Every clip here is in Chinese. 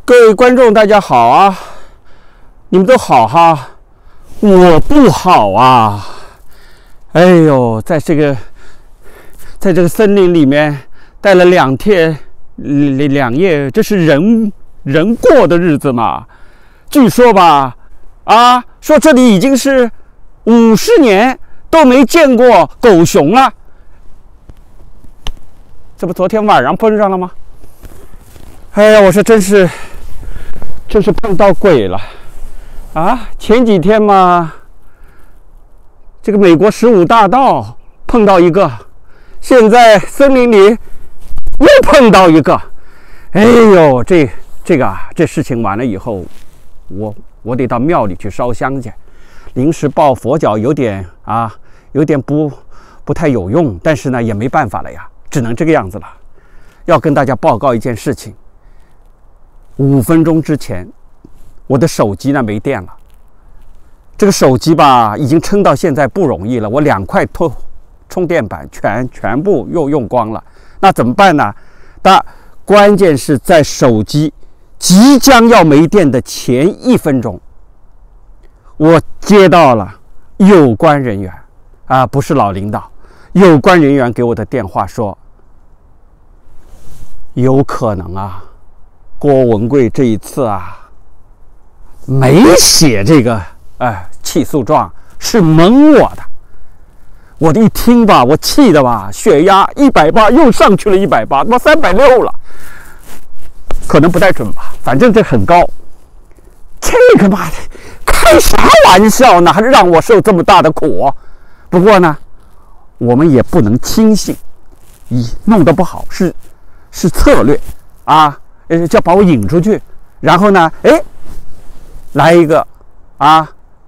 各位观众，大家好啊！你们都好哈，我不好啊！哎呦，在这个森林里面待了2天2夜，这是人过的日子嘛？据说吧，说这里已经是50年都没见过狗熊了。这不昨天晚上碰上了吗？哎呀，我说真是碰到鬼了啊！前几天嘛，这个美国15大道碰到一个，现在森林里又碰到一个。哎呦，这事情完了以后，我得到庙里去烧香去，临时抱佛脚有点不太有用，但是呢也没办法了呀，只能这个样子了。要跟大家报告一件事情，5分钟之前，我的手机呢没电了。这个手机吧，已经撑到现在不容易了。我2块充电板全部又用光了，那怎么办呢？关键是在手机即将要没电的前1分钟，我接到了有关人员不是老领导，有关人员给我的电话说，有可能郭文贵这一次没写这个起诉状，是蒙我的。我一听吧，我气的吧，血压180又上去了180，他妈360了，可能不太准吧，反正这很高。这个妈的，开啥玩笑呢？还是让我受这么大的苦？不过呢，我们也不能轻信，弄得不好是策略就把我引出去，然后呢，来一个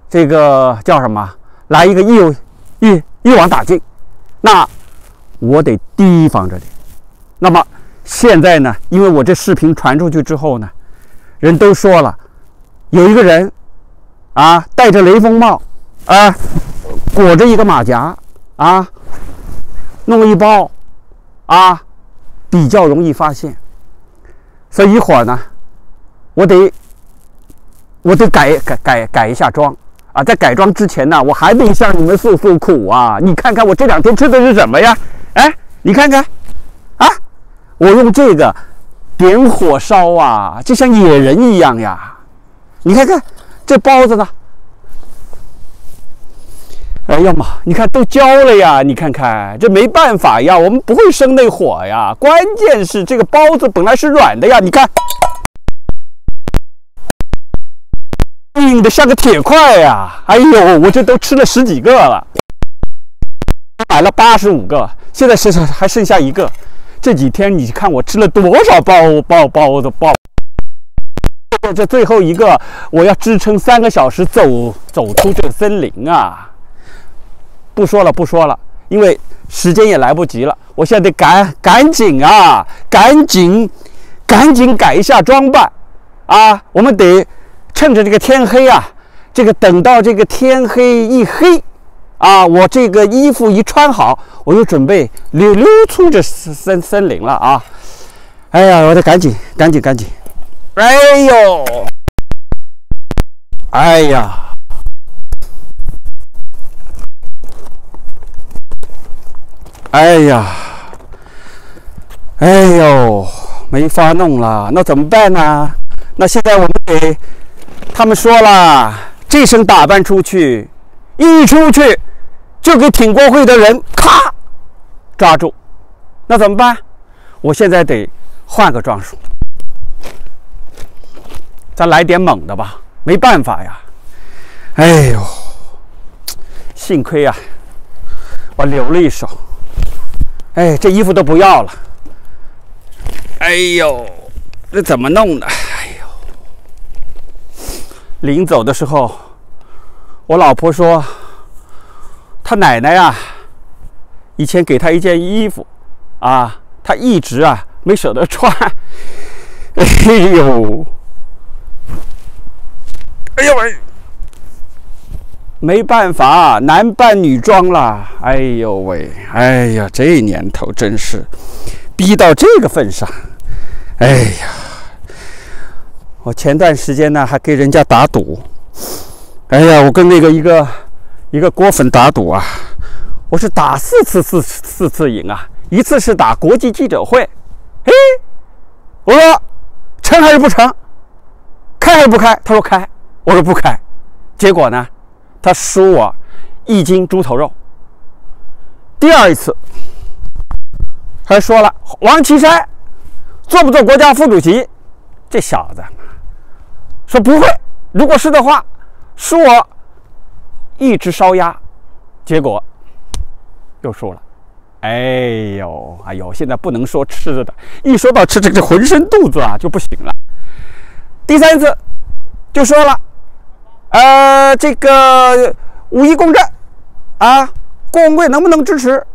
这个叫什么？来一个一网打尽，那我得提防着你。那么现在呢，因为我这视频传出去之后呢，人都说了，有一个人戴着雷锋帽裹着一个马甲弄一包比较容易发现。所以一会儿呢，我得改一下妆在改妆之前呢，我还得向你们诉苦你看看我这2天吃的是什么呀？你看看我用这个点火烧就像野人一样呀！你看看这包子呢，哎呀妈，你看都焦了呀！你看看这没办法呀，我们不会生那火呀。关键是这个包子本来是软的呀，你看硬的像个铁块呀！哎呦，我这都吃了10几个了，买了85个，现在还剩下1个。这几天你看我吃了多少包子。这最后一个我要支撑3个小时走出这个森林不说了，因为时间也来不及了。我现在得赶紧改一下装扮我们得趁着这个天黑这个等到这个天黑一黑我这个衣服一穿好，我就准备溜出这森林了哎呀，我得赶紧哎呦，哎呀，哎呀，哎呦，没法弄了，那怎么办呢？那现在我们他们说了，这身打扮出去，一出去就给挺国会的人咔抓住，那怎么办？我现在得换个装束，咱来点猛的吧，没办法呀。哎呦，幸亏我留了一手。这衣服都不要了。哎呦，这怎么弄的？哎呦，临走的时候，我老婆说，她奶奶以前给她一件衣服她一直没舍得穿。哎呦，喂，没办法，男扮女装了。哎呦喂，哎呀，这年头真是逼到这个份上。哎呀，我前段时间呢还给人家打赌，哎呀，我跟那个一个锅粉打赌啊，我是打四次赢啊，一次是打国际记者会，哎，我说成还是不成，开还是不开？他说开，我说不开，结果呢，他输我1斤猪头肉。第二一次，还说了王岐山做不做国家副主席？这小子说不会，如果是的话，输我1只烧鸭，结果又输了。哎呦，现在不能说吃的，一说到吃这浑身肚子啊就不行了。第3次就说了，这个五一公证啊，郭文贵能不能支持？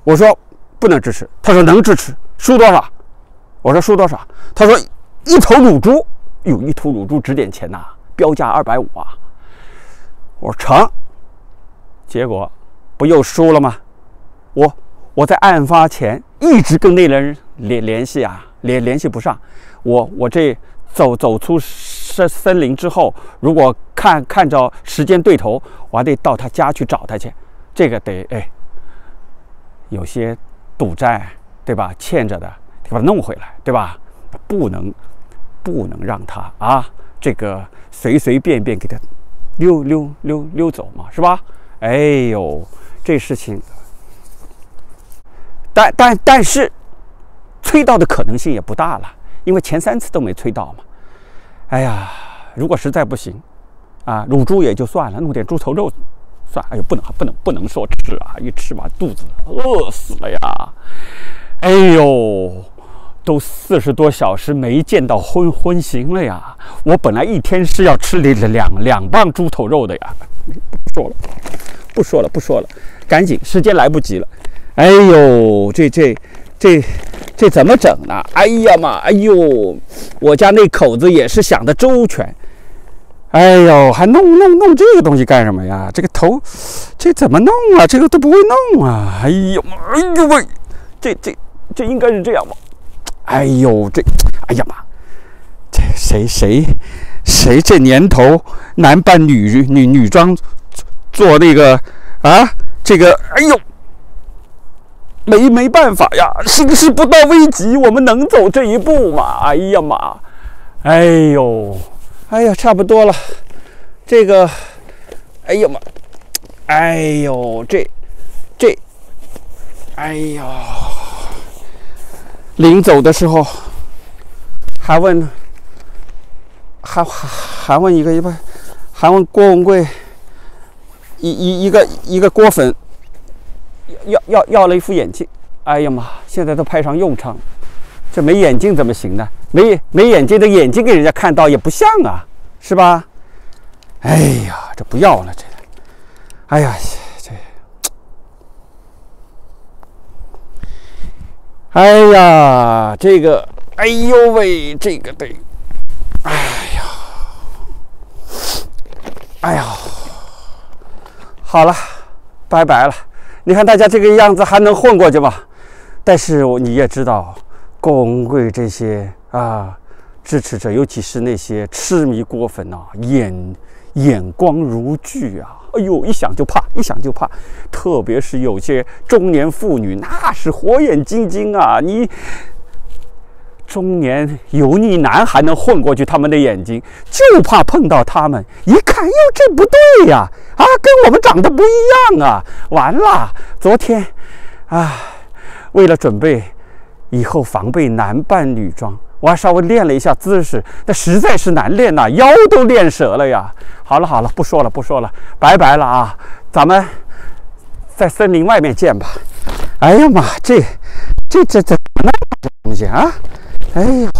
我说不能支持，他说能支持，输多少？我说输多少？他说1头乳猪，哟，1头乳猪值点钱呐，标价250啊。我说成，结果不又输了吗？我在案发前一直跟那人联系啊，联系不上。我这走出森林之后，如果看着时间对头，我还得到他家去找他去。这个得有些赌债对吧？欠着的得把它弄回来对吧？不能让他啊，这个随便给他溜走嘛，是吧？哎呦，这事情，但是催到的可能性也不大了，因为前3次都没催到嘛。哎呀，如果实在不行啊，乳猪也就算了，弄点猪头肉算。哎呦，不能说吃啊，一吃吧肚子饿死了呀。哎呦，都40多小时没见到荤腥了呀！我本来一天是要吃两磅猪头肉的呀。不说了，赶紧，时间来不及了。哎呦，这怎么整呢？哎呀妈，哎呦，我家那口子也是想的周全。哎呦，还弄这个东西干什么呀？这个头，这怎么弄啊？这个都不会弄啊！哎呦妈，哎呦喂，这应该是这样吧？哎呦，哎呀妈，这谁这年头男扮女装做那个啊？这个，哎呦，没办法呀，形势不到危急，我们能走这一步吗？哎呀妈，哎呦，哎呀，差不多了，这个，哎呀妈，哎呦，哎呦。临走的时候，还问郭文贵一个锅粉要了一副眼镜。哎呀妈，现在都派上用场，这没眼镜怎么行呢？没眼镜的眼睛给人家看到也不像啊，是吧？哎呀，这不要了，这个，哎呀，哎呀，这个，哎呦喂，这个得，哎呀，好了，拜拜了。你看大家这个样子还能混过去吗？但是你也知道，郭文贵这些支持者，尤其是那些痴迷郭粉啊，眼光如炬啊。哎呦，一想就怕，特别是有些中年妇女，那是火眼金睛啊！你中年油腻男还能混过去他们的眼睛，就怕碰到他们，一看，哟，这不对呀，跟我们长得不一样啊！完了，昨天为了准备以后防备男扮女装，我还稍微练了一下姿势，但实在是难练呐，腰都练折了呀。好了，不说了，拜拜了啊！咱们在森林外面见吧。哎呀妈，这怎么那东西啊？哎呀！